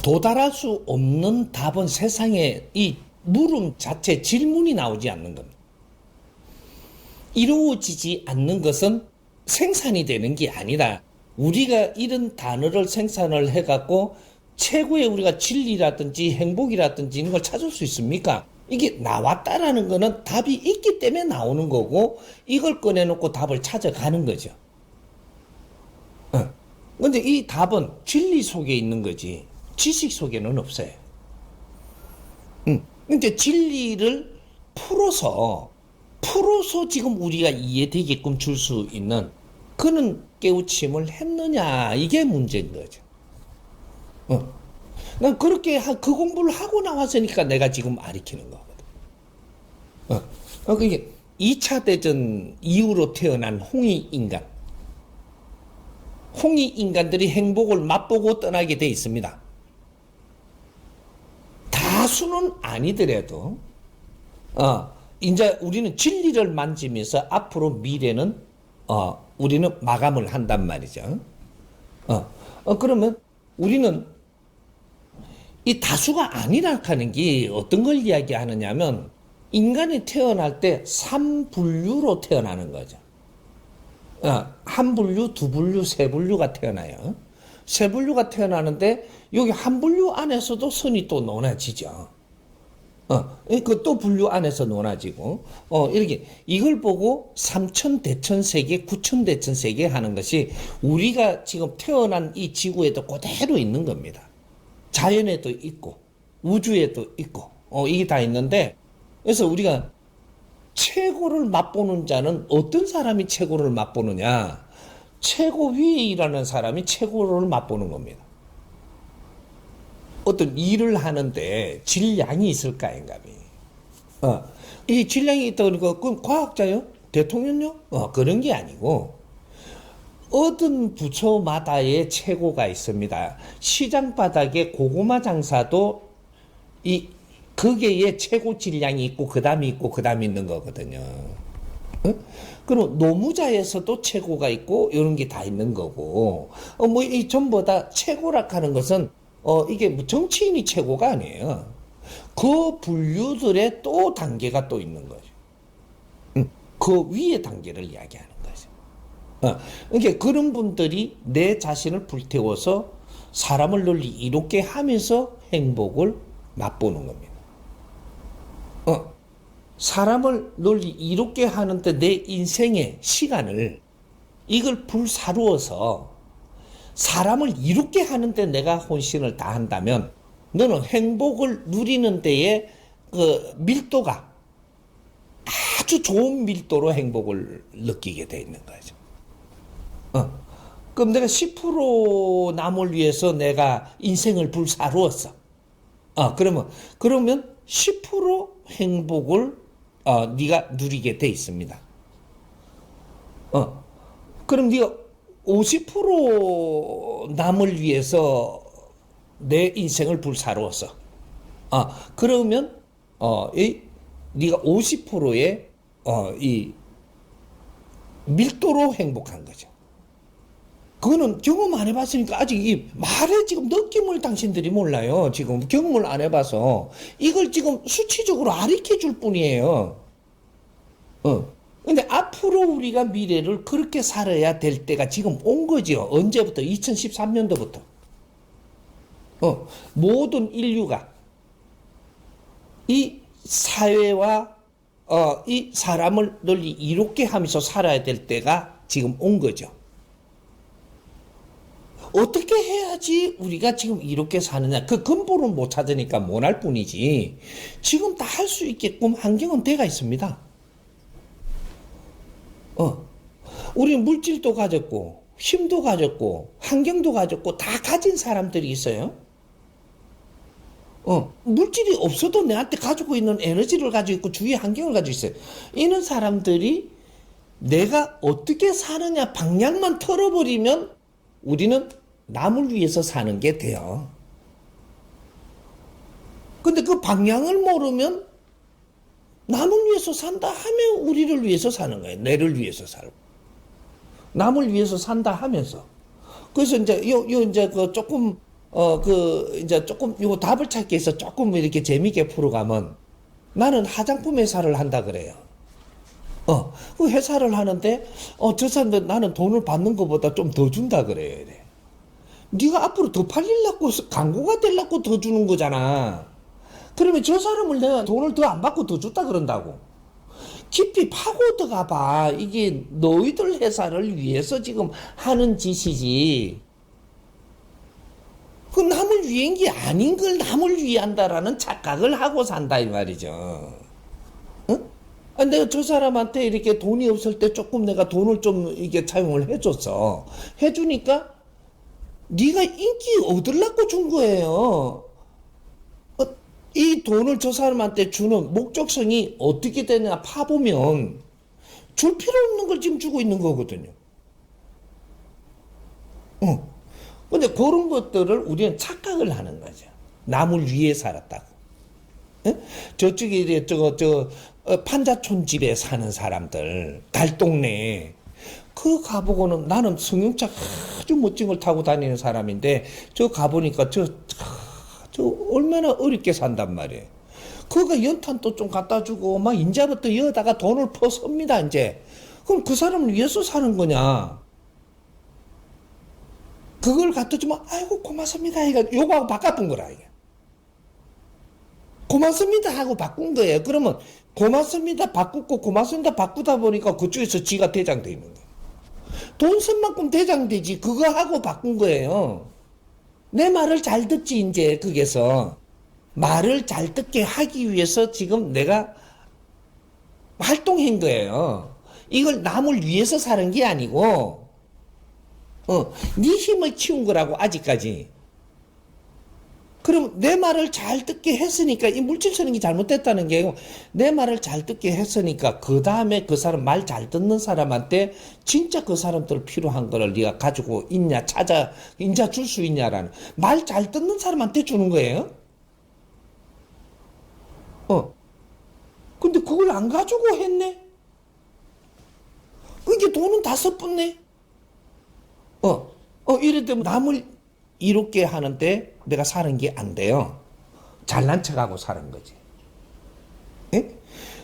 도달할 수 없는 답은 세상에 이 물음 자체 질문이 나오지 않는 겁니다. 이루어지지 않는 것은 생산이 되는 게 아니라 우리가 이런 단어를 생산을 해갖고 최고의 우리가 진리라든지 행복이라든지 이런 걸 찾을 수 있습니까? 이게 나왔다라는 거는 답이 있기 때문에 나오는 거고 이걸 꺼내놓고 답을 찾아가는 거죠. 근데 이 답은 진리 속에 있는 거지 지식 속에는 없어요. 근데 진리를 풀어서 지금 우리가 이해되게끔 줄 수 있는 그런 깨우침을 했느냐 이게 문제인 거죠. 난 그렇게 그 공부를 하고 나왔으니까 내가 지금 가르치는 거거든. 그게 2차 대전 이후로 태어난 홍익 인간들이 행복을 맛보고 떠나게 돼 있습니다. 다수는 아니더라도 이제 우리는 진리를 만지면서 앞으로 미래는 우리는 마감을 한단 말이죠. 그러면 우리는 이 다수가 아니라는 게 어떤 걸 이야기하느냐면 인간이 태어날 때 3분류로 태어나는 거죠. 한 분류, 두 분류, 세 분류가 태어나요. 세 분류가 태어나는데 여기 한 분류 안에서도 선이 또 나눠지죠. 그 또 분류 안에서 나눠지고 이렇게 이걸 보고 3천대천세계, 9천대천세계 하는 것이 우리가 지금 태어난 이 지구에도 그대로 있는 겁니다. 자연에도 있고 우주에도 있고 이게 다 있는데 그래서 우리가 최고를 맛보는 자는 어떤 사람이 최고를 맛보느냐? 최고 위에 일하는 사람이 최고를 맛보는 겁니다. 어떤 일을 하는데 질량이 있을까, 인감이. 이 질량이 있다고 그러니까, 그럼 과학자요? 대통령요? 그런 게 아니고, 어떤 부처마다의 최고가 있습니다. 시장 바닥에 고구마 장사도 거기에 최고 질량이 있고, 그 다음이 있고, 그 다음이 있는 거거든요. 그럼 노무자에서도 최고가 있고, 이런 게 다 있는 거고, 이 전부 다 최고라 하는 것은, 이게 정치인이 최고가 아니에요. 그 분류들의 또 단계가 또 있는 거죠. 그 위의 단계를 이야기하는 거죠. 그러니까 그런 분들이 내 자신을 불태워서 사람을 널리 이롭게 하면서 행복을 맛보는 겁니다. 사람을 널리 이롭게 하는데 내 인생의 시간을 이걸 불사루어서 사람을 이롭게 하는데 내가 혼신을 다한다면 너는 행복을 누리는 데에 그 밀도가 아주 좋은 밀도로 행복을 느끼게 돼 있는 거죠. 그럼 내가 10% 남을 위해서 내가 인생을 불사루었어. 그러면 10% 행복을 네가 누리게 돼 있습니다. 그럼 네가 50% 남을 위해서 내 인생을 불사루었어. 그러면 네가 50%의 이 밀도로 행복한 거죠. 그거는 경험 안 해봤으니까 아직 이 말에 지금 느낌을 당신들이 몰라요. 지금 경험을 안 해봐서 이걸 지금 수치적으로 가르쳐 줄 뿐이에요. 근데 앞으로 우리가 미래를 그렇게 살아야 될 때가 지금 온 거죠. 언제부터? 2013년도부터. 모든 인류가 이 사회와 이 사람을 널리 이롭게 하면서 살아야 될 때가 지금 온 거죠. 어떻게 해야지 우리가 지금 이렇게 사느냐. 그 근본은 못 찾으니까 못할 뿐이지 지금 다 할 수 있게끔 환경은 돼가 있습니다. 우리는 물질도 가졌고 힘도 가졌고 환경도 가졌고 다 가진 사람들이 있어요. 물질이 없어도 내한테 가지고 있는 에너지를 가지고 있고 주위의 환경을 가지고 있어요. 이런 사람들이 내가 어떻게 사느냐 방향만 털어버리면 우리는 남을 위해서 사는 게 돼요. 근데 그 방향을 모르면 남을 위해서 산다 하면 우리를 위해서 사는 거예요. 내를 위해서 살고. 남을 위해서 산다 하면서. 그래서 이제 요 이제 그 조금 이제 조금, 요 답을 찾기 위해서 조금 이렇게 재미있게 풀어가면 나는 화장품 회사를 한다 그래요. 그 회사를 하는데, 저 사람들 나는 돈을 받는 것보다 좀 더 준다 그래요. 이래. 네가 앞으로 더 팔리려고, 광고가 되려고 더 주는 거잖아. 그러면 저 사람을 내가 돈을 더 안 받고 더 줬다 그런다고. 깊이 파고 들어가 봐. 이게 너희들 회사를 위해서 지금 하는 짓이지. 그 남을 위한 게 아닌 걸 남을 위한다라는 착각을 하고 산다 이 말이죠. 응? 내가 저 사람한테 이렇게 돈이 없을 때 조금 내가 돈을 좀 이게 차용을 해줬어. 해주니까 네가 인기 얻으려고 준 거예요. 이 돈을 저 사람한테 주는 목적성이 어떻게 되냐 파보면 줄 필요 없는 걸 지금 주고 있는 거거든요. 근데 그런 것들을 우리는 착각을 하는 거죠. 남을 위해 살았다고. 저쪽에 판자촌 집에 사는 사람들, 달동네 그 가보고는 나는 승용차 아주 멋진 걸 타고 다니는 사람인데 저 가보니까 저 얼마나 어렵게 산단 말이에요. 그거 연탄도 좀 갖다 주고 막 인자부터 여다가 돈을 퍼섭니다 이제. 그럼 그 사람을 위해서 사는 거냐? 그걸 갖다 주면 아이고 고맙습니다 이거 요거하고 바꿔본 거라 이게. 고맙습니다 하고 바꾼 거예요. 그러면 고맙습니다 바꾸고 고맙습니다 바꾸다 보니까 그쪽에서 지가 대장돼 있는 거예요. 돈 쓴 만큼 대장되지 그거 하고 바꾼 거예요. 내 말을 잘 듣지 이제 거기서 말을 잘 듣게 하기 위해서 지금 내가 활동한 거예요. 이걸 남을 위해서 사는 게 아니고 네 힘을 키운 거라고 아직까지. 그럼 내 말을 잘 듣게 했으니까 이 물질 쓰는 게 잘못됐다는 게 내 말을 잘 듣게 했으니까 그 다음에 그 사람 말 잘 듣는 사람한테 진짜 그 사람들 필요한 거를 네가 가지고 있냐 찾아 인자 줄 수 있냐라는 말 잘 듣는 사람한테 주는 거예요. 근데 그걸 안 가지고 했네. 그게 돈은 다 써붙네. 이래 되면 남을 이롭게 하는데 내가 사는 게 안 돼요. 잘난 척하고 사는 거지. 예?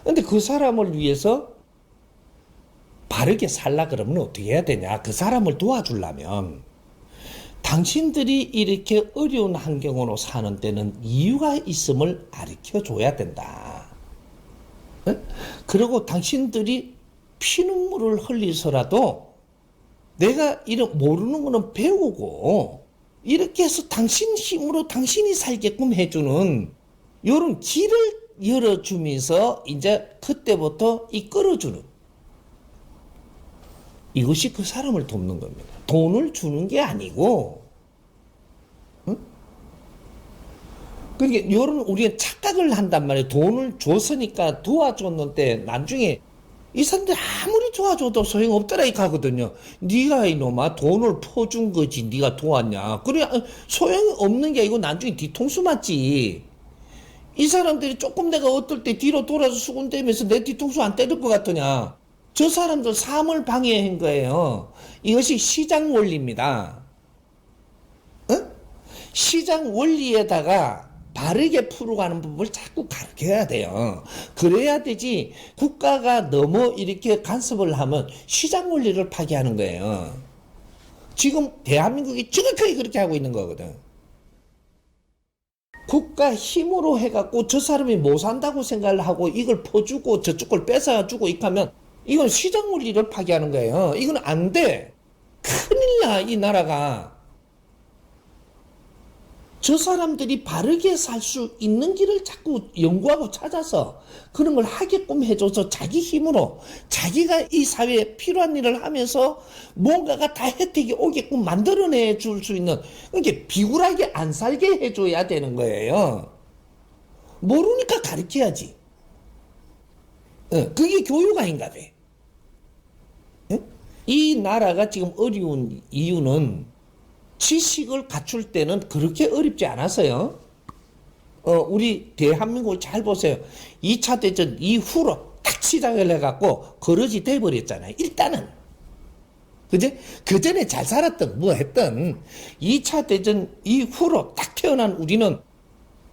근데 그 사람을 위해서 바르게 살라 그러면 어떻게 해야 되냐? 그 사람을 도와주려면 당신들이 이렇게 어려운 환경으로 사는 데는 이유가 있음을 가르쳐 줘야 된다. 예? 그리고 당신들이 피눈물을 흘리서라도 내가 이런 모르는 거는 배우고 이렇게 해서 당신 힘으로 당신이 살게끔 해주는 이런 길을 열어주면서 이제 그때부터 이끌어주는 이것이 그 사람을 돕는 겁니다. 돈을 주는 게 아니고, 응? 그러니까 이런 우리는 착각을 한단 말이에요. 돈을 줬으니까 도와줬는데 나중에 이 사람들 아무리 도와줘도 소용없더라 이 가거든요. 네가 이놈아 돈을 퍼준 거지 네가 도왔냐. 그래 소용이 없는 게 아니고 나중에 뒤통수 맞지. 이 사람들이 조금 내가 어떨 때 뒤로 돌아서 수군대면서 내 뒤통수 안 때릴 것 같으냐. 저 사람들 삶을 방해한 거예요. 이것이 시장 원리입니다. 시장 원리에다가 바르게 풀어가는 부분을 자꾸 가르쳐야 돼요. 그래야 되지 국가가 너무 이렇게 간섭을 하면 시장 원리를 파괴하는 거예요. 지금 대한민국이 정확하게 그렇게 하고 있는 거거든. 국가 힘으로 해갖고 저 사람이 못 산다고 생각을 하고 이걸 퍼주고 저쪽 걸 뺏어주고 이렇게 하면 이건 시장 원리를 파괴하는 거예요. 이건 안 돼. 큰일 나, 이 나라가. 저 사람들이 바르게 살 수 있는 길을 자꾸 연구하고 찾아서 그런 걸 하게끔 해줘서 자기 힘으로 자기가 이 사회에 필요한 일을 하면서 뭔가가 다 혜택이 오게끔 만들어내 줄 수 있는 이게 비굴하게 안 살게 해줘야 되는 거예요. 모르니까 가르쳐야지. 그게 교육 아닌가 돼. 이 나라가 지금 어려운 이유는 지식을 갖출 때는 그렇게 어렵지 않았어요. 우리 대한민국을 잘 보세요. 2차 대전 이후로 딱 시작을 해갖고 거러지 돼버렸잖아요. 일단은. 그제? 그 전에 잘 살았던, 뭐 했던, 2차 대전 이후로 딱 태어난 우리는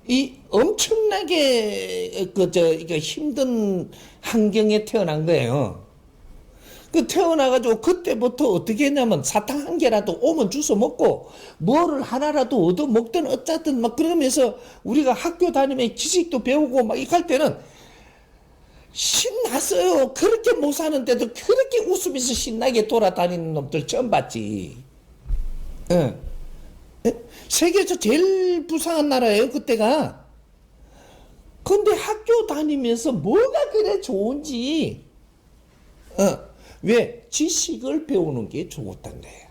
이 엄청나게, 이거 힘든 환경에 태어난 거예요. 그 태어나가지고 그때부터 어떻게 했냐면 사탕 한 개라도 오면 주워 먹고 뭐를 하나라도 얻어 먹든 어쨌든 막 그러면서 우리가 학교 다니면 지식도 배우고 막 이럴 때는 신났어요. 그렇게 못 사는데도 그렇게 웃으면서 신나게 돌아다니는 놈들 처음 봤지. 예. 세계에서 제일 부상한 나라예요, 그때가. 근데 학교 다니면서 뭐가 그래 좋은지, 왜? 지식을 배우는 게 좋았단 거예요.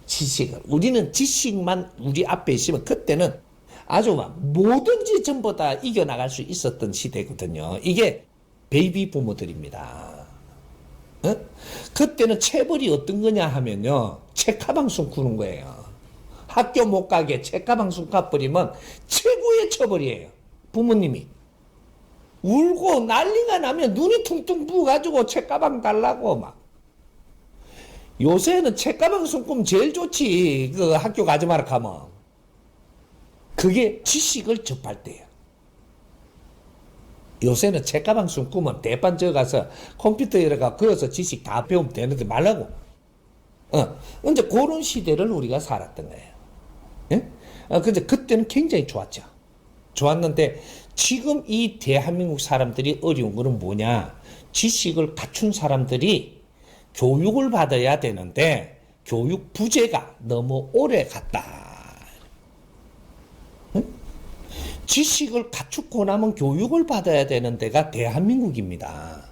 지식을. 우리는 지식만 우리 앞에 있으면 그때는 아주 막 뭐든지 전부 다 이겨나갈 수 있었던 시대거든요. 이게 베이비 부모들입니다. 그때는 체벌이 어떤 거냐 하면요. 책가방송 구는 거예요. 학교 못 가게 책가방송 가버리면 최고의 처벌이에요. 부모님이. 울고 난리가 나면 눈이 퉁퉁 부어가지고 책가방 달라고 막. 요새는 책가방 손금 제일 좋지. 그 학교 가지 마라 하면. 그게 지식을 접할 때예요. 요새는 책가방 손금은 대판 져가서 컴퓨터에 그어서 지식 다 배우면 되는데 말라고. 이제 그런 시대를 우리가 살았던 거예요. 예? 근데 그때는 굉장히 좋았죠. 좋았는데 지금 이 대한민국 사람들이 어려운 거는 뭐냐? 지식을 갖춘 사람들이 교육을 받아야 되는데 교육 부재가 너무 오래 갔다. 응? 지식을 갖추고 나면 교육을 받아야 되는 데가 대한민국입니다.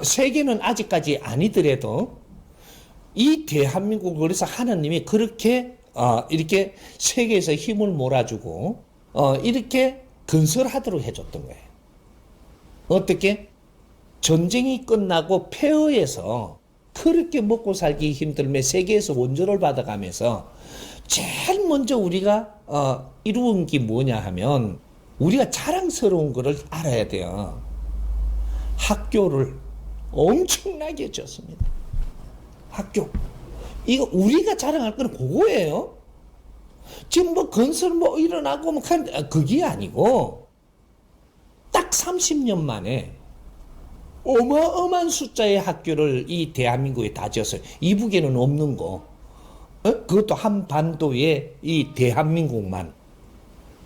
세계는 아직까지 아니더라도 이 대한민국, 그래서 하나님이 그렇게 이렇게 세계에서 힘을 몰아주고 이렇게 건설하도록 해줬던 거예요. 어떻게? 전쟁이 끝나고 폐허에서 그렇게 먹고 살기 힘들며 세계에서 원조를 받아가면서 제일 먼저 우리가 이루은 게 뭐냐 하면 우리가 자랑스러운 거를 알아야 돼요. 학교를 엄청나게 줬습니다. 학교. 이거 우리가 자랑할 거는 그거예요. 지금 뭐 건설 뭐 일어나고 뭐 그게 아니고 딱 30년 만에 어마어마한 숫자의 학교를 이 대한민국에 다 지었어요. 이북에는 없는 거. 그것도 한반도에 이 대한민국만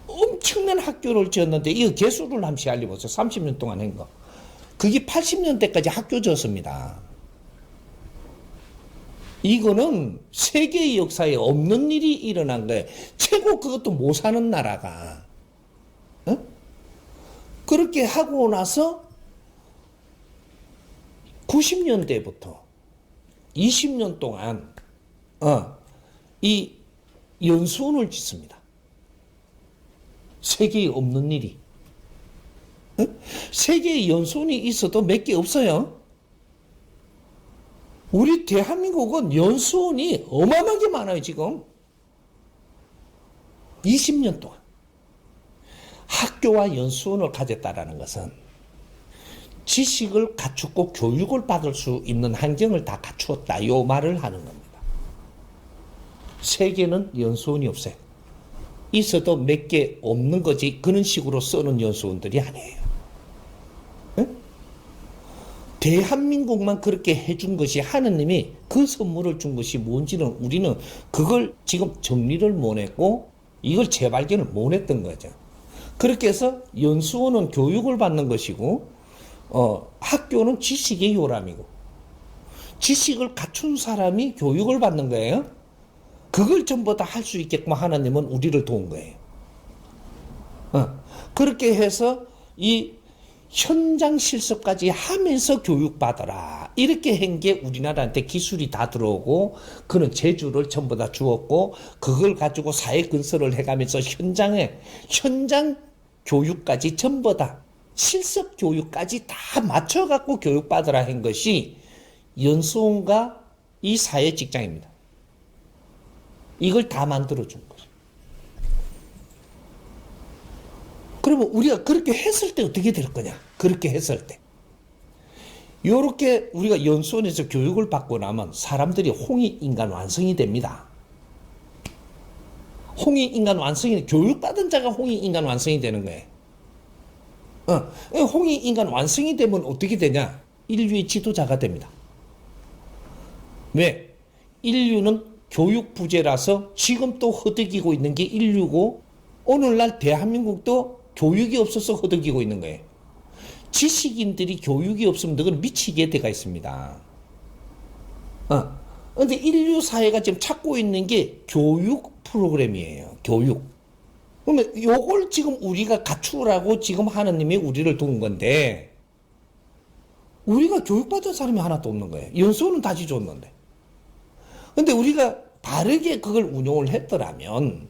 엄청난 학교를 지었는데 이거 개수를 한번 알려보세요. 30년 동안 한 거. 그게 80년대까지 학교 지었습니다. 이거는 세계의 역사에 없는 일이 일어난 거예요. 최고 그것도 못 사는 나라가. 그렇게 하고 나서 90년대부터 20년 동안 이 연수원을 짓습니다. 세계에 없는 일이. 세계에 연수원이 있어도 몇 개 없어요. 우리 대한민국은 연수원이 어마어마하게 많아요, 지금. 20년 동안. 학교와 연수원을 가졌다라는 것은 지식을 갖추고 교육을 받을 수 있는 환경을 다 갖추었다. 요 말을 하는 겁니다. 세계는 연수원이 없어요. 있어도 몇 개 없는 거지 그런 식으로 쓰는 연수원들이 아니에요. 대한민국만 그렇게 해준 것이 하느님이 그 선물을 준 것이 뭔지는 우리는 그걸 지금 정리를 못 했고 이걸 재발견을 못 했던 거죠. 그렇게 해서 연수원은 교육을 받는 것이고 학교는 지식의 요람이고 지식을 갖춘 사람이 교육을 받는 거예요. 그걸 전부 다 할 수 있게끔 하나님은 우리를 도운 거예요. 그렇게 해서 이 현장 실습까지 하면서 교육받아라. 이렇게 한 게 우리나라한테 기술이 다 들어오고 그런 재주를 전부 다 주었고 그걸 가지고 사회 건설을 해가면서 현장 교육까지 전부 다 실습 교육까지 다 맞춰갖고 교육받으라 한 것이 연수원과 이 사회 직장입니다. 이걸 다 만들어준 거죠. 그러면 우리가 그렇게 했을 때 어떻게 될 거냐? 그렇게 했을 때. 요렇게 우리가 연수원에서 교육을 받고 나면 사람들이 홍익인간 완성이 됩니다. 홍익인간 완성이, 교육받은 자가 홍익인간 완성이 되는 거예요. 홍익인간 완성이 되면 어떻게 되냐? 인류의 지도자가 됩니다. 왜? 인류는 교육 부재라서 지금 또 허덕이고 있는 게 인류고, 오늘날 대한민국도 교육이 없어서 허덕이고 있는 거예요. 지식인들이 교육이 없으면 너는 미치게 돼가 있습니다. 근데 인류 사회가 지금 찾고 있는 게 교육 프로그램이에요. 교육. 그러면 요걸 지금 우리가 갖추라고 지금 하나님이 우리를 둔 건데, 우리가 교육받은 사람이 하나도 없는 거예요. 연수원은 다시 줬는데. 근데 우리가 바르게 그걸 운용을 했더라면,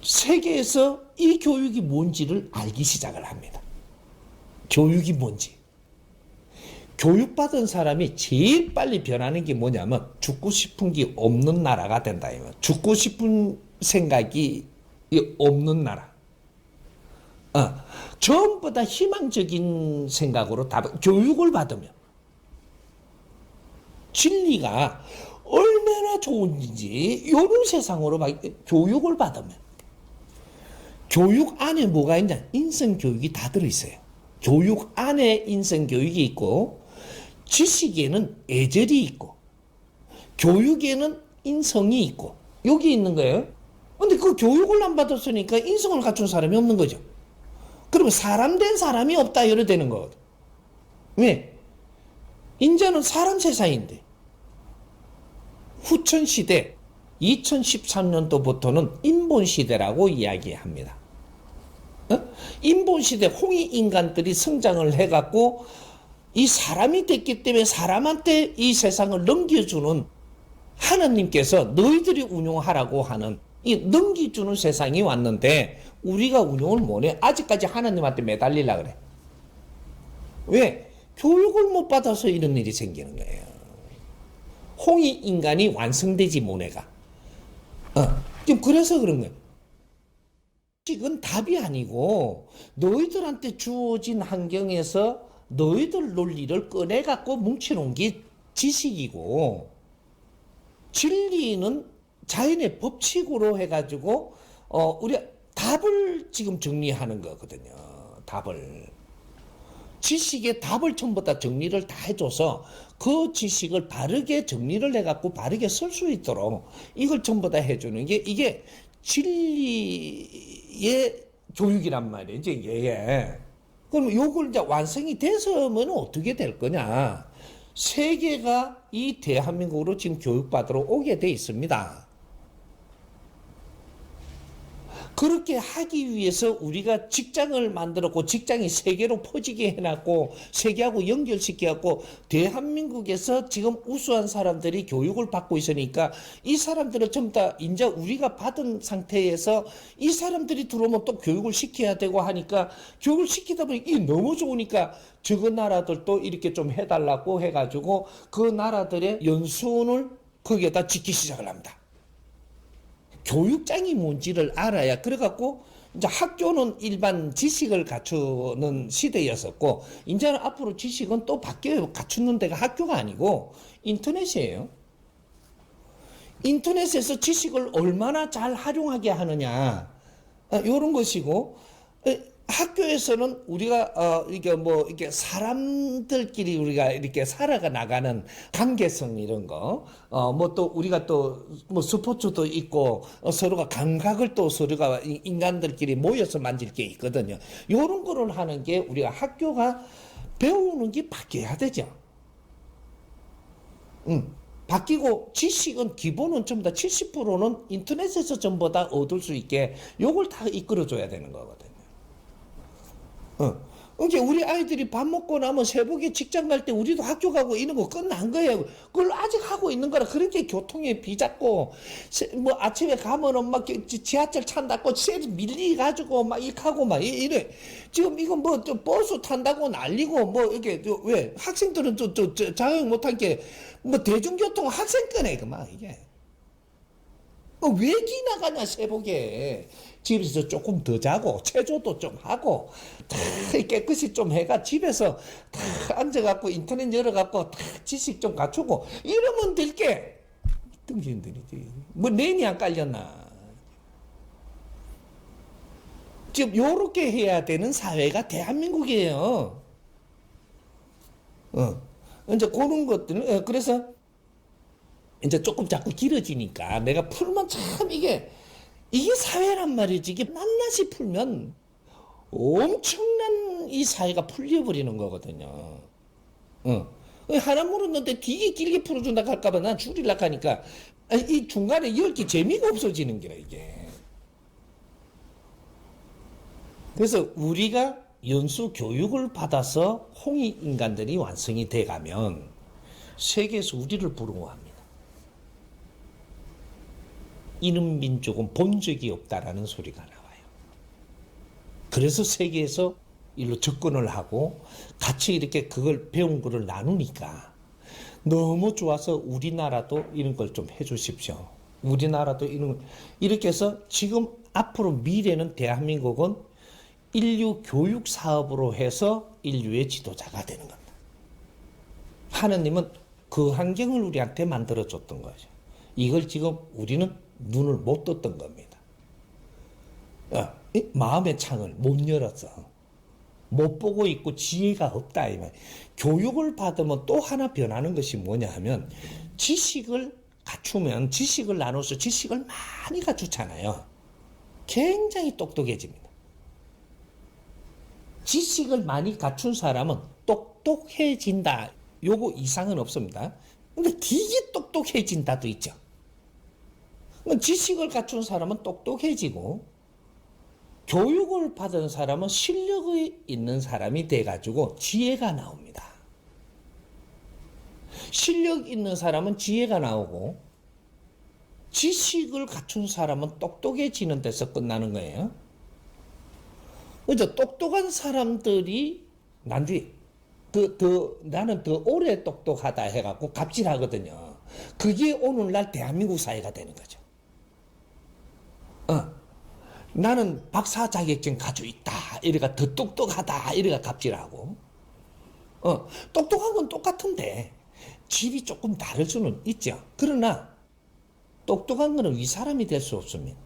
세계에서 이 교육이 뭔지를 알기 시작을 합니다. 교육이 뭔지. 교육받은 사람이 제일 빨리 변하는 게 뭐냐면 죽고 싶은 게 없는 나라가 된다. 죽고 싶은 생각이 없는 나라. 전부 다 희망적인 생각으로 교육을 받으면, 진리가 얼마나 좋은지 이런 세상으로 교육을 받으면, 교육 안에 뭐가 있냐? 인성교육이 다 들어있어요. 교육 안에 인성교육이 있고, 지식에는 애절이 있고, 교육에는 인성이 있고, 여기 있는 거예요. 근데 그 교육을 안 받았으니까 인성을 갖춘 사람이 없는 거죠. 그러면 사람 된 사람이 없다, 이래 되는 거거든. 왜? 인자는 사람 세상인데, 후천시대 2013년도부터는 인본시대라고 이야기합니다. 인본시대 홍익인간들이 성장을 해갖고 이 사람이 됐기 때문에 사람한테 이 세상을 넘겨주는, 하나님께서 너희들이 운용하라고 하는 이 넘겨주는 세상이 왔는데, 우리가 운용을 못해. 아직까지 하나님한테 매달리려고 그래. 왜? 교육을 못 받아서 이런 일이 생기는 거예요. 홍익인간이 완성되지 못해가. 지금 그래서 그런 거예요. 지식은 답이 아니고, 너희들한테 주어진 환경에서 너희들 논리를 꺼내갖고 뭉쳐놓은 게 지식이고, 진리는 자연의 법칙으로 해가지고 우리가 답을 지금 정리하는 거거든요. 답을. 지식의 답을 전부 다 정리를 다 해줘서 그 지식을 바르게 정리를 해갖고 바르게 쓸 수 있도록 이걸 전부 다 해주는 게, 이게 진리의 교육이란 말이에요. 이제 예. 그럼 요걸 이제 완성이 돼서면 어떻게 될 거냐? 세계가 이 대한민국으로 지금 교육받으러 오게 돼 있습니다. 그렇게 하기 위해서 우리가 직장을 만들었고, 직장이 세계로 퍼지게 해놨고, 세계하고 연결시켜갖고, 대한민국에서 지금 우수한 사람들이 교육을 받고 있으니까, 이 사람들을 전부 다 이제 우리가 받은 상태에서 이 사람들이 들어오면 또 교육을 시켜야 되고 하니까, 교육을 시키다 보니 이게 너무 좋으니까 적은 나라들도 이렇게 좀 해달라고 해가지고 그 나라들의 연수원을 거기에다 짓기 시작을 합니다. 교육장이 뭔지를 알아야, 그래갖고 이제 학교는 일반 지식을 갖추는 시대였었고, 이제는 앞으로 지식은 또 바뀌어요. 갖추는 데가 학교가 아니고 인터넷이에요. 인터넷에서 지식을 얼마나 잘 활용하게 하느냐, 이런 것이고, 학교에서는 우리가 이게 사람들끼리 우리가 이렇게 살아가 나가는 관계성, 이런 거, 뭐 또 우리가 또 뭐 스포츠도 있고, 서로가 감각을 또 서로가 인간들끼리 모여서 만질 게 있거든요. 이런 거를 하는 게, 우리가 학교가 배우는 게 바뀌어야 되죠. 바뀌고, 지식은 기본은 전부 다 70%는 인터넷에서 전부 다 얻을 수 있게 요걸 다 이끌어줘야 되는 거거든요. 이제 우리 아이들이 밥 먹고 나면 새벽에 직장 갈 때 우리도 학교 가고 이런 거 끝난 거예요. 그걸 아직 하고 있는 거라. 그렇게 교통에 비잡고, 뭐 아침에 가면은 막 지하철 탄다고 밀리가지고 막 이렇게 하고 막 이래. 지금 이거 뭐 버스 탄다고 난리고, 뭐 이게 왜 학생들은 또 자격 못한 게 뭐 대중교통 학생권에 그만 이게. 왜 기나가냐, 새벽에. 집에서 조금 더 자고, 체조도 좀 하고, 다 깨끗이 좀 해가 집에서 다 앉아갖고, 인터넷 열어갖고, 다 지식 좀 갖추고, 이러면 될게. 등신들이지. 뭐, 낸이 안 깔렸나. 지금, 요렇게 해야 되는 사회가 대한민국이에요. 이제 그런 것들, 그래서, 이제 조금 자꾸 길어지니까 내가 풀면 참 이게 사회란 말이지. 이게 낱낱이 풀면 엄청난 이 사회가 풀려버리는 거거든요. 하나 물었는데 되게 길게 풀어준다 할까봐 난 줄이려고 하니까 이 중간에 이렇게 재미가 없어지는 거야, 이게. 그래서 우리가 연수 교육을 받아서 홍익 인간들이 완성이 돼가면 세계에서 우리를 부러워합니다. 이는 민족은 본 적이 없다라는 소리가 나와요. 그래서 세계에서 일로 접근을 하고 같이 이렇게 그걸 배운 거를 나누니까 너무 좋아서 우리나라도 이런 걸 좀 해주십시오. 우리나라도 이렇게 해서 지금 앞으로 미래는 대한민국은 인류 교육 사업으로 해서 인류의 지도자가 되는 겁니다. 하느님은 그 환경을 우리한테 만들어줬던 거죠. 이걸 지금 우리는 눈을 못 떴던 겁니다. 마음의 창을 못 열었어. 못 보고 있고 지혜가 없다. 이 말. 교육을 받으면 또 하나 변하는 것이 뭐냐 하면 지식을 갖추면 지식을 나눠서 지식을 많이 갖추잖아요. 굉장히 똑똑해집니다. 지식을 많이 갖춘 사람은 똑똑해진다. 요거 이상은 없습니다. 근데 되게 똑똑해진다도 있죠. 지식을 갖춘 사람은 똑똑해지고 교육을 받은 사람은 실력이 있는 사람이 돼가지고 지혜가 나옵니다. 실력 있는 사람은 지혜가 나오고 지식을 갖춘 사람은 똑똑해지는 데서 끝나는 거예요. 그래서 똑똑한 사람들이 나는 더 오래 똑똑하다 해갖고 갑질하거든요. 그게 오늘날 대한민국 사회가 되는 거죠. 나는 박사 자격증 가지고 있다. 이래가 더 똑똑하다. 이래가 갑질하고. 똑똑한 건 똑같은데 질이 조금 다를 수는 있죠. 그러나 똑똑한 거는 위사람이 될 수 없습니다.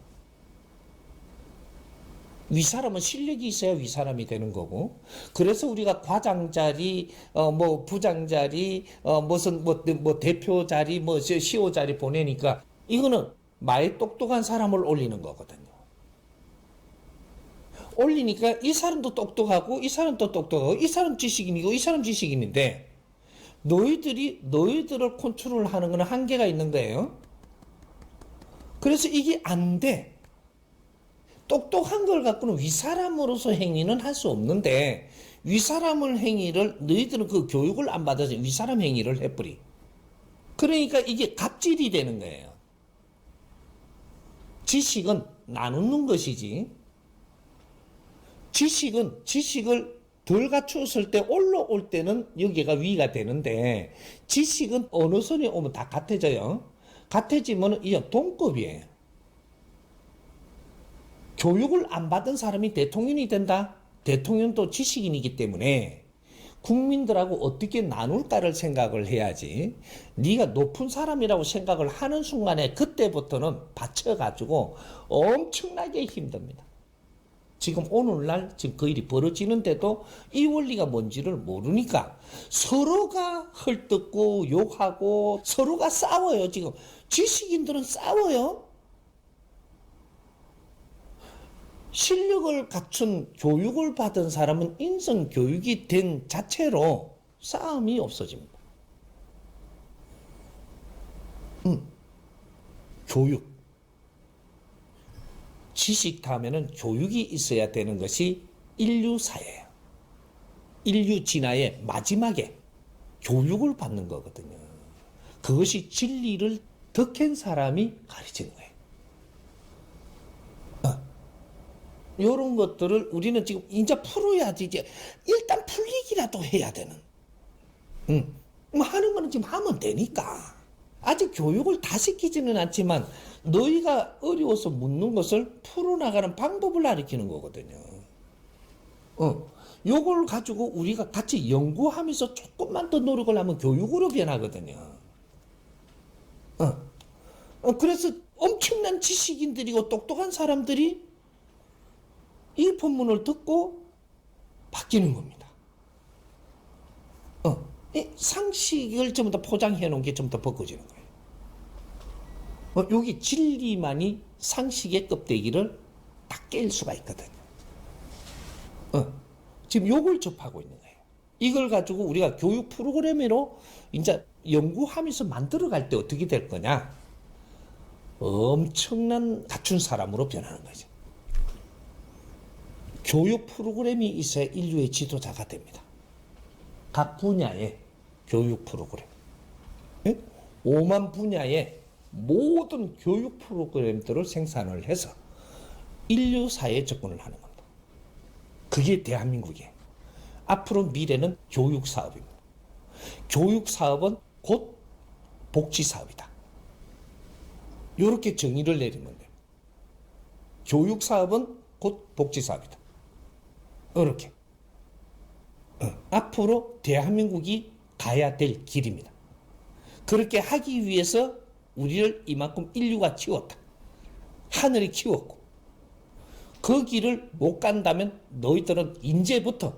위사람은 실력이 있어야 위사람이 되는 거고, 그래서 우리가 과장 자리, 부장 자리, 무슨 대표 자리, CEO 자리 보내니까 이거는 많이 똑똑한 사람을 올리는 거거든요. 올리니까 이 사람도 똑똑하고 이 사람도 똑똑하고 이 사람 지식인이고 이 사람 지식인인데 너희들을 컨트롤하는 거는 한계가 있는 거예요. 그래서 이게 안 돼. 똑똑한 걸 갖고는 위사람으로서 행위는 할 수 없는데 위사람을 행위를 너희들은 그 교육을 안 받아서 위사람 행위를 해버리. 그러니까 이게 갑질이 되는 거예요. 지식은 나누는 것이지. 지식을 덜 갖추었을 때 올라올 때는 여기가 위가 되는데 지식은 어느 선에 오면 다 같아져요. 같아지면 이게 동급이에요. 교육을 안 받은 사람이 대통령이 된다? 대통령도 지식인이기 때문에 국민들하고 어떻게 나눌까를 생각을 해야지. 네가 높은 사람이라고 생각을 하는 순간에 그때부터는 받쳐가지고 엄청나게 힘듭니다. 지금 오늘날 지금 그 일이 벌어지는데도 이 원리가 뭔지를 모르니까 서로가 헐뜯고 욕하고 서로가 싸워요. 지금 지식인들은 싸워요. 실력을 갖춘 교육을 받은 사람은 인성 교육이 된 자체로 싸움이 없어집니다. 교육. 지식 다음에는 교육이 있어야 되는 것이 인류 사회예요. 인류 진화의 마지막에 교육을 받는 거거든요. 그것이 진리를 득한 사람이 가르치는 거예요. 이런 것들을 우리는 지금 이제 풀어야지. 이제 일단 풀리기라도 해야 되는. 뭐 하는 거는 지금 하면 되니까. 아직 교육을 다 시키지는 않지만 너희가 어려워서 묻는 것을 풀어나가는 방법을 가르치는 거거든요. 요걸 가지고 우리가 같이 연구하면서 조금만 더 노력을 하면 교육으로 변하거든요. 그래서 엄청난 지식인들이고 똑똑한 사람들이 이 본문을 듣고 바뀌는 겁니다. 이 상식을 전부 다 포장해 놓은 게 전부 다 벗겨지는 거예요. 여기 진리만이 상식의 껍데기를 다 깰 수가 있거든요. 지금 요걸 접하고 있는 거예요. 이걸 가지고 우리가 교육 프로그램으로 이제 연구하면서 만들어갈 때 어떻게 될 거냐? 엄청난 갖춘 사람으로 변하는 거죠. 교육 프로그램이 있어야 인류의 지도자가 됩니다. 각 분야의 교육 프로그램. 5만 분야의 모든 교육 프로그램들을 생산을 해서 인류사에 접근을 하는 겁니다. 그게 대한민국이에요. 앞으로 미래는 교육사업입니다. 교육사업은 곧 복지사업이다. 이렇게 정의를 내리면 돼요. 교육사업은 곧 복지사업이다. 이렇게. 앞으로 대한민국이 가야 될 길입니다. 그렇게 하기 위해서 우리를 이만큼 인류가 키웠다. 하늘이 키웠고 그 길을 못 간다면 너희들은 이제부터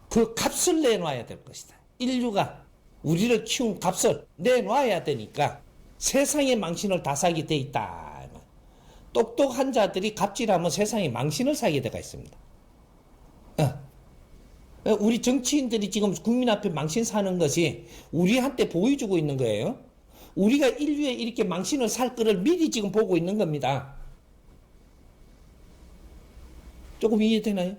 그 값을 내놔야 될 것이다. 인류가 우리를 키운 값을 내놔야 되니까 세상의 망신을 다 사게 돼 있다. 똑똑한 자들이 갑질하면 세상에 망신을 사게 되어 있습니다. 우리 정치인들이 지금 국민 앞에 망신 사는 것이 우리한테 보여주고 있는 거예요. 우리가 인류에 이렇게 망신을 살 거를 미리 지금 보고 있는 겁니다. 조금 이해되나요?